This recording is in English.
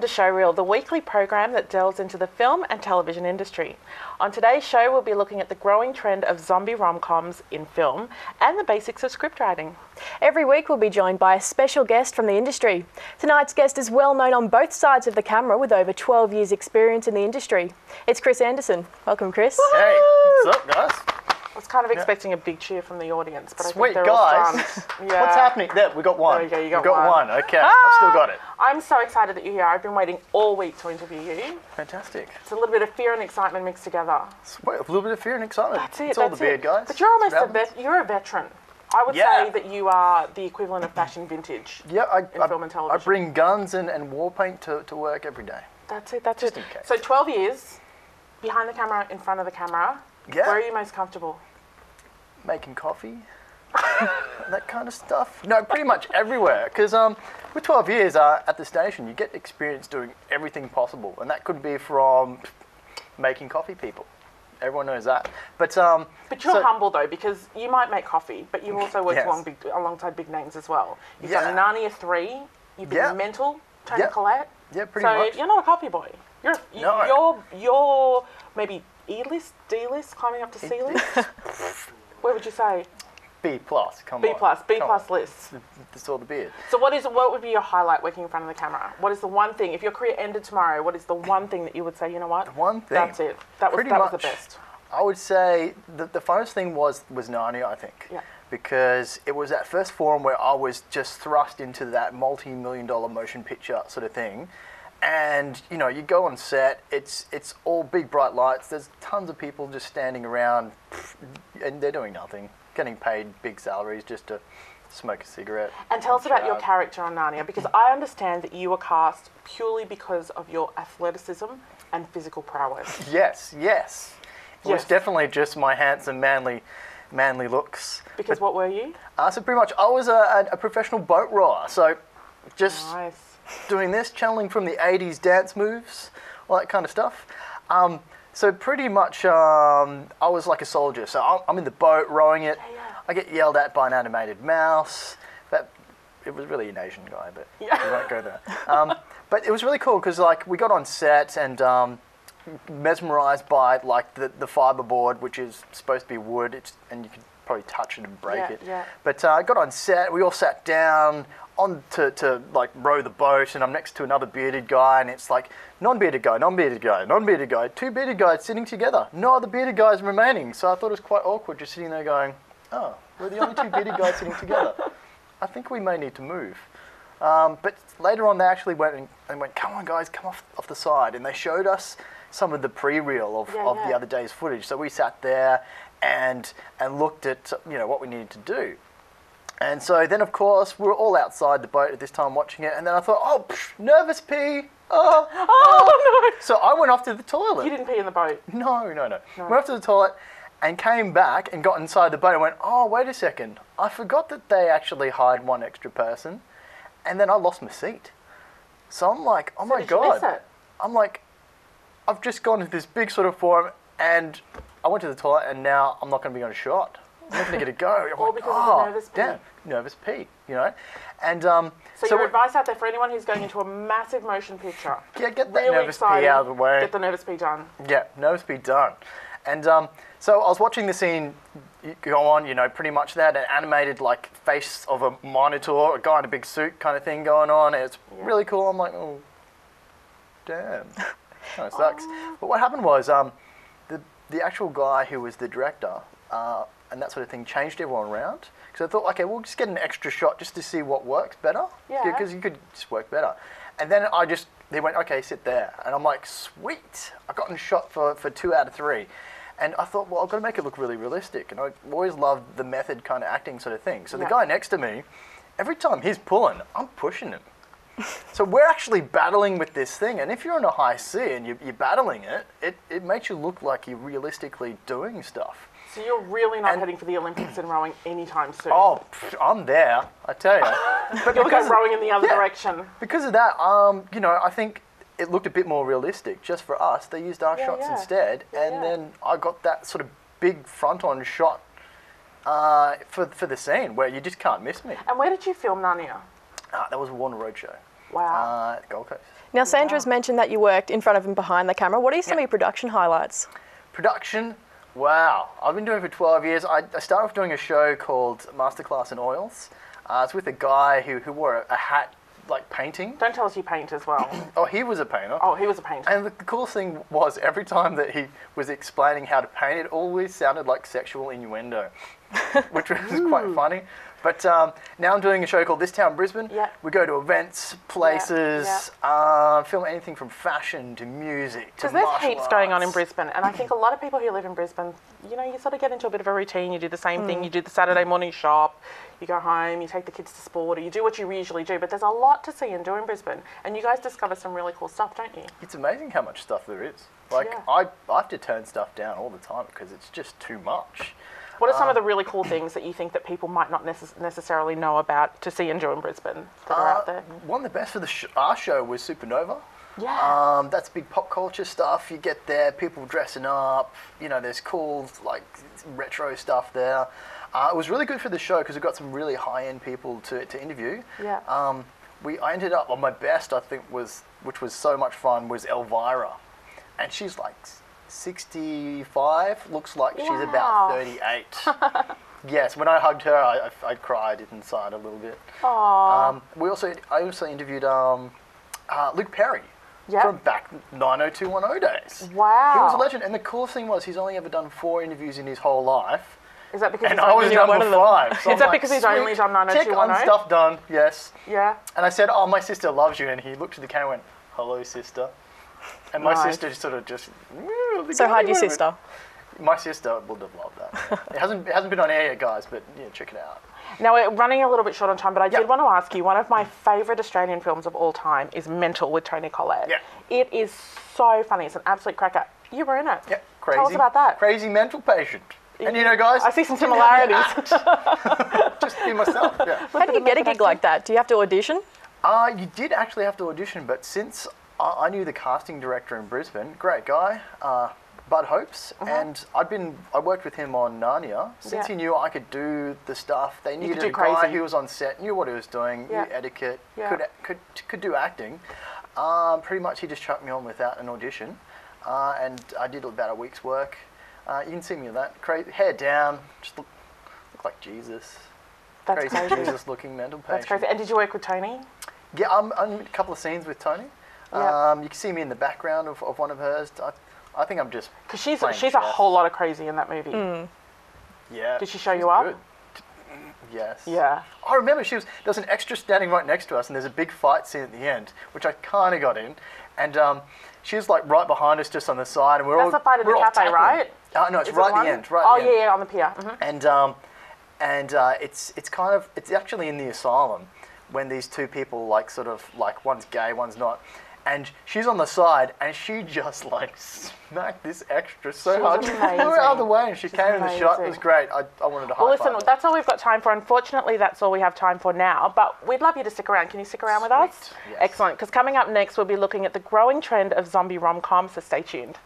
to Showreel, the weekly program that delves into the film and television industry. On today's show, we'll be looking at the growing trend of zombie rom-coms in film and the basics of script writing. Every week we'll be joined by a special guest from the industry. Tonight's guest is well known on both sides of the camera with over 12 years experience in the industry. It's Kris Anderson. Welcome, Kris. Hey, what's up, guys? I was kind of expecting a big cheer from the audience, but Sweet, I think they're all guys. stunned. Yeah. What's happening? There, we got one. There you go, you got we got one. one. Okay, I've still got it. I'm so excited that you're here. I've been waiting all week to interview you. Fantastic. It's a little bit of fear and excitement mixed together. Sweet, a little bit of fear and excitement. That's it. It's all the beard, guys. But you're almost you're a veteran. I would say that you are the equivalent of fashion vintage. Yeah, in film and television. I bring guns and war paint to work every day. That's it. That's Just it. in case. So 12 years behind the camera, in front of the camera. Yeah. Where are you most comfortable? Making coffee, that kind of stuff. No, pretty much everywhere. Because with 12 years at the station, you get experience doing everything possible, and that could be from making coffee people. Everyone knows that. But you're humble though, because you might make coffee, but you've also worked alongside big names as well. You've done Narnia 3. You've been Mental, Tony Collette. Yeah, pretty much. So you're not a coffee boy. You're maybe E-list, D-list, climbing up to C-list. Where would you say? B plus. Come B on. plus. B plus list. That's all the beard. So what would be your highlight working in front of the camera? What is the one thing, if your career ended tomorrow, what is the one thing that you would say, you know what? One thing. That's it. That was the best. I would say the funnest thing was Narnia, I think. Yeah. Because it was that first forum where I was just thrust into that multi-million-dollar motion picture sort of thing. And, you know, you go on set, it's all big bright lights, there's tons of people just standing around and they're doing nothing, getting paid big salaries just to smoke a cigarette. And tell us about your character on Narnia, because I understand that you were cast purely because of your athleticism and physical prowess. Yes. It was definitely just my handsome, manly looks. What were you? So pretty much I was a professional boat rower, so just... Nice. Doing this, channeling from the 80s dance moves, all that kind of stuff. So pretty much I was like a soldier. So I'm in the boat rowing it. Yeah. I get yelled at by an animated mouse. It was really an Asian guy, but we won't go there. But it was really cool because like we got on set and mesmerized by like the fiberboard, which is supposed to be wood, and you could probably touch it and break it. Yeah. But I got on set. We all sat down on to like row the boat, and I'm next to another bearded guy, and it's like non-bearded guy, non-bearded guy, non-bearded guy, two bearded guys sitting together, no other bearded guys remaining. So I thought it was quite awkward just sitting there going, oh, we're the only two bearded guys sitting together. I think we may need to move. But later on they actually went and went, come on guys, come off the side, and they showed us some of the pre-reel of the other day's footage. So we sat there and looked at what we needed to do. And so then, of course, we were all outside the boat at this time watching it. And then I thought, nervous pee. Oh, no. So I went off to the toilet. You didn't pee in the boat? No. Went off to the toilet and came back and got inside the boat and went, oh, wait a second. I forgot that they actually hired one extra person. And then I lost my seat. So I'm like, oh, my God. Did you miss it? I'm like, I've just gone to this big sort of forum and I went to the toilet and now I'm not going to be on a shot. I'm not going to get a go. All because of the nervous pee. Damn, nervous pee, And so your advice out there for anyone who's going into a massive motion picture. Yeah, get that really nervous exciting, pee out of the way. Get the nervous pee done. Yeah, nervous pee done. And so I was watching the scene go on, pretty much they had an animated like face of a monitor, a guy in a big suit kind of thing going on. And it's really cool. I'm like, oh, damn. Kind of sucks. But what happened was the actual guy who was the director and that sort of thing changed everyone around. Because I thought, okay, we'll just get an extra shot just to see what works better. Yeah. Because you could just work better. And then they went, okay, sit there. And I'm like, sweet. I got in shot for 2 out of 3. And I thought, well, I've got to make it look really realistic. And I always loved the method kind of acting sort of thing. So the guy next to me, every time he's pulling, I'm pushing him. So we're actually battling with this thing. And if you're in a high C and you're battling it makes you look like you're realistically doing stuff. So you're really not heading for the Olympics in rowing anytime soon? Oh, I'm there, I tell you. But you'll go rowing in the other direction. Because of that, I think it looked a bit more realistic just for us. They used our shots instead, and then I got that sort of big front-on shot for the scene where you just can't miss me. And where did you film Narnia? That was Warner Road show. Wow. At Gold Coast. Now, Sandra's mentioned that you worked in front of and behind the camera. What are some of your production highlights? Production, wow. I've been doing it for 12 years. I started off doing a show called Masterclass in Oils. It's with a guy who wore a hat like painting. Don't tell us you paint as well. Oh, he was a painter. Oh, he was a painter. And the coolest thing was every time that he was explaining how to paint, it always sounded like sexual innuendo, which was quite funny. But now I'm doing a show called Town Brisbane. Yeah. We go to events, places, film anything from fashion to music to Because there's martial heaps going on in arts. Brisbane, and I think a lot of people who live in Brisbane, you know, you sort of get into a bit of a routine. You do the same thing. You do the Saturday morning shop. You go home. You take the kids to sport, or you do what you usually do. But there's a lot to see and do in Brisbane, and you guys discover some really cool stuff, don't you? It's amazing how much stuff there is. Like, Yeah. I have to turn stuff down all the time because it's just too much. What are some of the really cool things that you think that people might not necessarily know about to see and do in Brisbane that are out there? One of the best for our show was Supernova. Yeah. That's big pop culture stuff. You get there, people dressing up. You know, there's cool like retro stuff there. It was really good for the show because we got some really high-end people to interview. Yeah. I ended up on my best, I think, which was so much fun, was Elvira, and she's like 65, looks like she's about 38. Yes, when I hugged her, I cried inside a little bit. Aww. I also interviewed Luke Perry Yep. from back 90210 days. Wow. He was a legend, and the coolest thing was he's only ever done 4 interviews in his whole life, Is that because and he's I was only number 5. So Is I'm that like, because he's only "Sweet, done tick 90210? on stuff done, yes. Yeah. And I said, "Oh, my sister loves you," and he looked at the camera and went, "Hello, sister." And my Nice. sister just sort of just. So how'd your sister? My sister would have loved that. It hasn't been on air yet, guys, but yeah, check it out. Now, we're running a little bit short on time, but I Yep. did want to ask you, one of my favourite Australian films of all time is Mental with Tony Collette. Yeah. It is so funny. It's an absolute cracker. You were in it. Yeah, crazy. Tell us about that. Crazy mental patient. And you know, guys, I see some similarities. just be myself. Yeah. How do you get a gig like that? Do you have to audition? You did actually have to audition, but since I knew the casting director in Brisbane, great guy, Bud Hopes, and I worked with him on Narnia. Since Yeah. he knew I could do the stuff, they needed do a guy crazy. who was on set, knew what he was doing, Yeah. knew etiquette, Yeah. could do acting. Pretty much he just chucked me on without an audition, and I did about a week's work. You can see me in that, hair down, just look like Jesus. That's Crazy crazy. Jesus-looking mental patient. That's crazy. And did you work with Tony? Yeah, I'm in a couple of scenes with Tony. Yeah. You can see me in the background of one of hers. I think I'm just Because she's playing a chess. whole lot of crazy in that movie. Yeah. Did she show she's you up? good. Yes. Yeah. I remember there was an extra standing right next to us, and there's a big fight scene at the end, which I kind of got in, and she was like right behind us, just on the side, and we're all That's the fight at the all cafe, tackling. right? No, it's Is it right at one? the end. Right. Oh, at the end. yeah, on the pier. Mhm. And it's actually in the asylum when these two people one's gay, one's not, and she's on the side and she just like smacked this extra so She's hard. She amazing. threw it out of the way and she She's came in the shot. It amazing. was great. I wanted to Well, high listen, five her. that's all we've got time for. Unfortunately, that's all we have time for now, but we'd love you to stick around. Can you stick around with us? Sweet, yes. Excellent, because coming up next, we'll be looking at the growing trend of zombie rom-coms, so stay tuned.